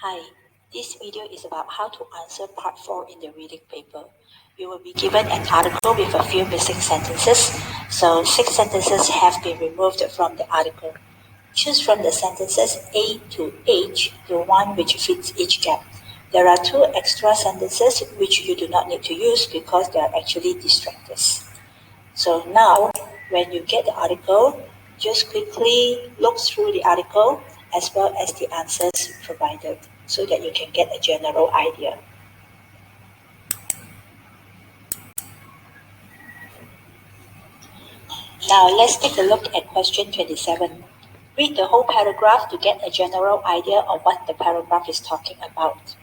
Hi, this video is about how to answer part 4 in the reading paper. You will be given an article with a few missing sentences, so 6 sentences have been removed from the article. Choose from the sentences A to H the one which fits each gap. There are 2 extra sentences which you do not need to use because they are actually distractors. So now, when you get the article, just quickly look through the article as well as the answers provided so that you can get a general idea. Now let's take a look at question 27. Read the whole paragraph to get a general idea of what the paragraph is talking about.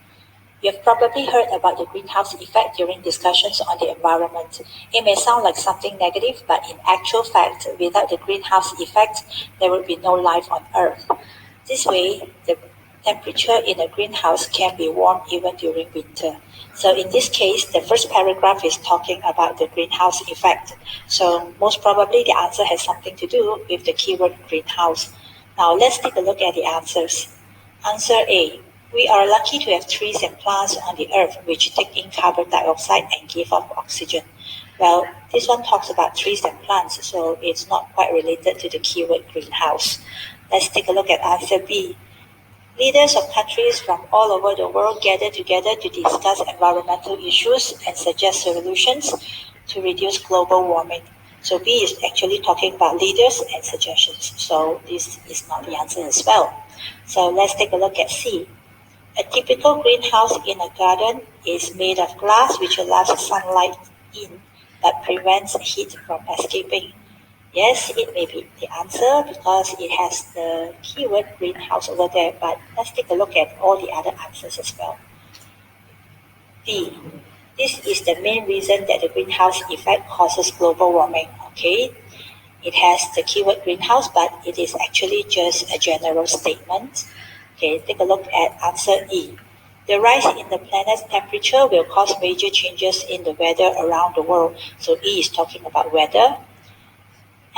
You have probably heard about the greenhouse effect during discussions on the environment. It may sound like something negative, but in actual fact, without the greenhouse effect, there would be no life on Earth. This way, the temperature in a greenhouse can be warm even during winter. So in this case, the first paragraph is talking about the greenhouse effect. So most probably the answer has something to do with the keyword greenhouse. Now let's take a look at the answers. Answer A. We are lucky to have trees and plants on the earth which take in carbon dioxide and give off oxygen. Well, this one talks about trees and plants, so it's not quite related to the keyword greenhouse. Let's take a look at answer B. Leaders of countries from all over the world gather together to discuss environmental issues and suggest solutions to reduce global warming. So B is actually talking about leaders and suggestions, so this is not the answer as well. So let's take a look at C. A typical greenhouse in a garden is made of glass which allows sunlight in but prevents heat from escaping. Yes, it may be the answer because it has the keyword greenhouse over there, but let's take a look at all the other answers as well. D. This is the main reason that the greenhouse effect causes global warming. Okay, it has the keyword greenhouse, but it is actually just a general statement. Okay, take a look at answer E. The rise in the planet's temperature will cause major changes in the weather around the world. So E is talking about weather.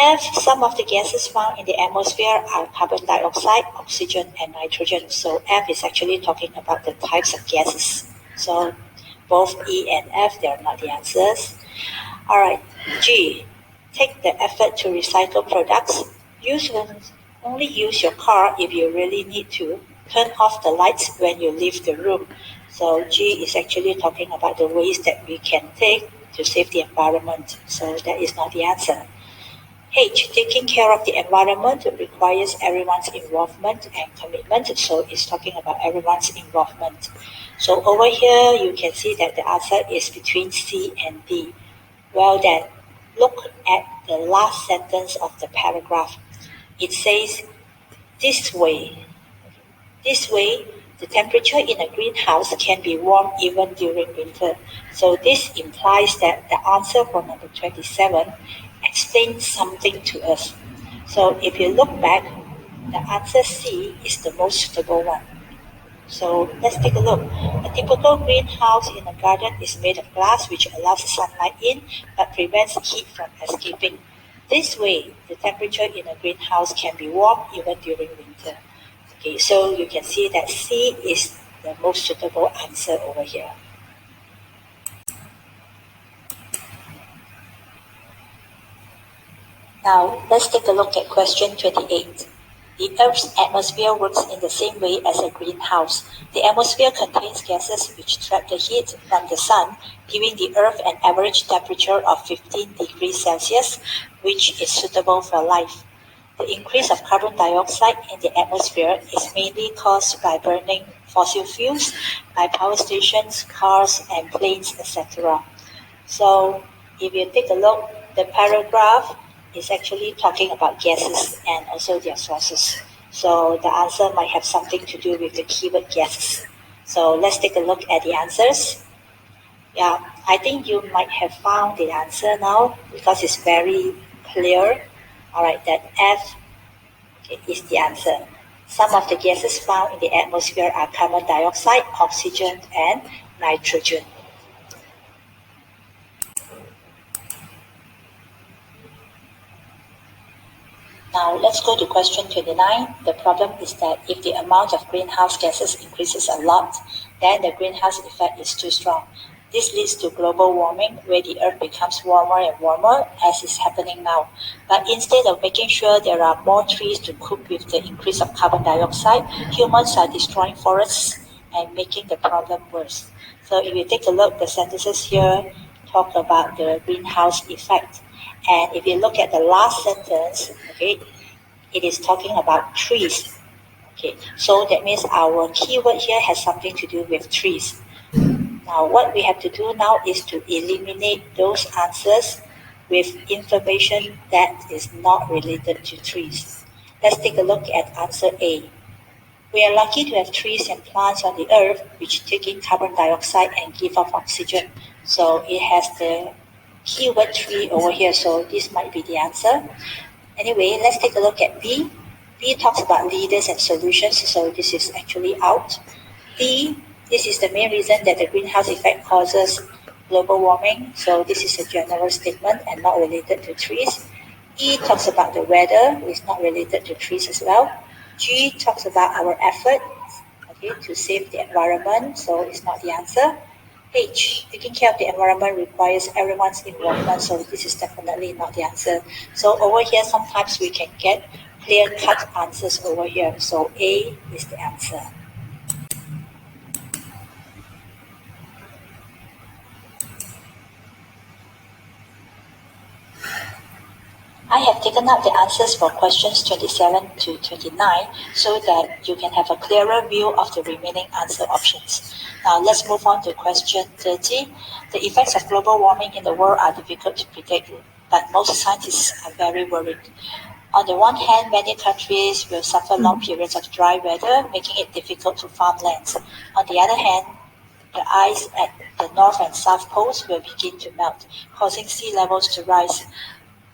F, some of the gases found in the atmosphere are carbon dioxide, oxygen, and nitrogen. So F is actually talking about the types of gases. So both E and F, they are not the answers. All right, G, take the effort to recycle products. Only use your car if you really need to. Turn off the lights when you leave the room. So G is actually talking about the ways that we can take to save the environment. So that is not the answer. H, taking care of the environment requires everyone's involvement and commitment. So it's talking about everyone's involvement. So over here, you can see that the answer is between C and D. Well then, look at the last sentence of the paragraph. It says, this way, the temperature in a greenhouse can be warm even during winter. So this implies that the answer for number 27 explains something to us. So if you look back, the answer C is the most suitable one. So let's take a look. A typical greenhouse in a garden is made of glass which allows sunlight in but prevents heat from escaping. This way, the temperature in a greenhouse can be warm even during winter. Okay, so you can see that C is the most suitable answer over here. Now, let's take a look at question 28. The Earth's atmosphere works in the same way as a greenhouse. The atmosphere contains gases which trap the heat from the sun, giving the Earth an average temperature of 15 degrees Celsius, which is suitable for life. The increase of carbon dioxide in the atmosphere is mainly caused by burning fossil fuels, by power stations, cars, and planes, etc. So, if you take a look, the paragraph is actually talking about gases and also their sources. So the answer might have something to do with the keyword guesses. So let's take a look at the answers. Yeah, I think you might have found the answer now because it's very clear. All right, that F is the answer. Some of the gases found in the atmosphere are carbon dioxide, oxygen, and nitrogen. Now let's go to question 29. The problem is that if the amount of greenhouse gases increases a lot, then the greenhouse effect is too strong. This leads to global warming, where the earth becomes warmer and warmer, as is happening now. But instead of making sure there are more trees to cope with the increase of carbon dioxide, humans are destroying forests and making the problem worse. So if you take a look, the sentences here talk about the greenhouse effect. And if you look at the last sentence, okay, it is talking about trees. Okay, so that means our keyword here has something to do with trees. Now, what we have to do now is to eliminate those answers with information that is not related to trees. Let's take a look at answer A. We are lucky to have trees and plants on the earth which take in carbon dioxide and give off oxygen. So it has the keyword tree over here, so this might be the answer. Anyway, let's take a look at B. B talks about leaders and solutions, so this is actually out. D, this is the main reason that the greenhouse effect causes global warming, so this is a general statement and not related to trees. E talks about the weather, it's not related to trees as well. G talks about our effort, okay, to save the environment, so it's not the answer. H, taking care of the environment requires everyone's involvement, so this is definitely not the answer. So over here, sometimes we can get clear-cut answers over here, so A is the answer. I have taken out the answers for questions 27 to 29 so that you can have a clearer view of the remaining answer options. Now let's move on to question 30. The effects of global warming in the world are difficult to predict, but most scientists are very worried. On the one hand, many countries will suffer long periods of dry weather, making it difficult to farm lands. On the other hand, the ice at the north and south poles will begin to melt, causing sea levels to rise.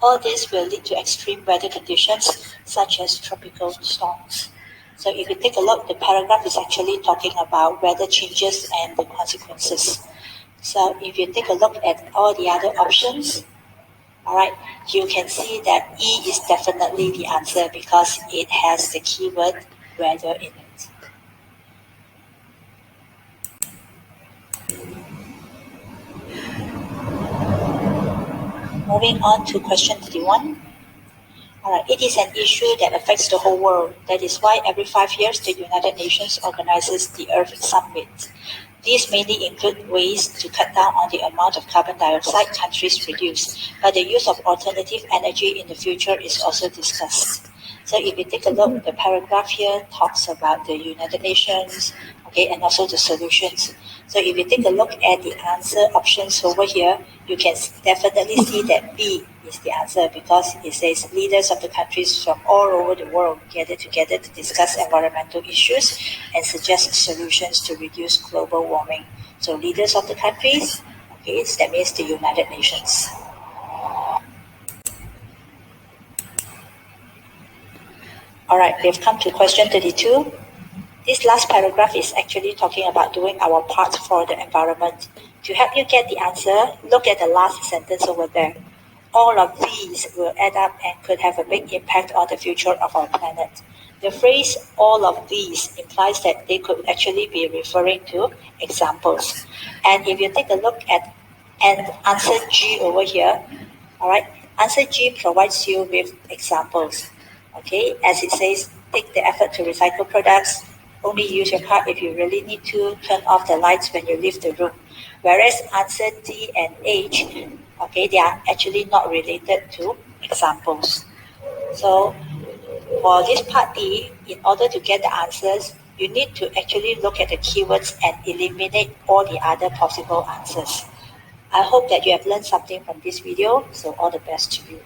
All this will lead to extreme weather conditions such as tropical storms. So if you take a look, the paragraph is actually talking about weather changes and the consequences. So if you take a look at all the other options, all right, you can see that E is definitely the answer because it has the keyword weather in it. Moving on to question 31. Alright, it is an issue that affects the whole world. That is why every 5 years the United Nations organizes the Earth Summit. These mainly include ways to cut down on the amount of carbon dioxide countries produce, but the use of alternative energy in the future is also discussed. So if you take a look, the paragraph here talks about the United Nations, okay, and also the solutions. So if you take a look at the answer options over here, you can definitely see that B is the answer because it says leaders of the countries from all over the world gather together to discuss environmental issues and suggest solutions to reduce global warming. So leaders of the countries, okay, that means the United Nations. All right, we've come to question 32. This last paragraph is actually talking about doing our part for the environment. To help you get the answer, look at the last sentence over there. All of these will add up and could have a big impact on the future of our planet. The phrase all of these implies that they could actually be referring to examples. And if you take a look at answer G over here, all right, answer G provides you with examples. Okay, as it says, take the effort to recycle products, only use your car if you really need to, turn off the lights when you leave the room. Whereas answer D and H, okay, they are actually not related to examples. So for this part D, in order to get the answers, you need to actually look at the keywords and eliminate all the other possible answers. I hope that you have learned something from this video, so all the best to you.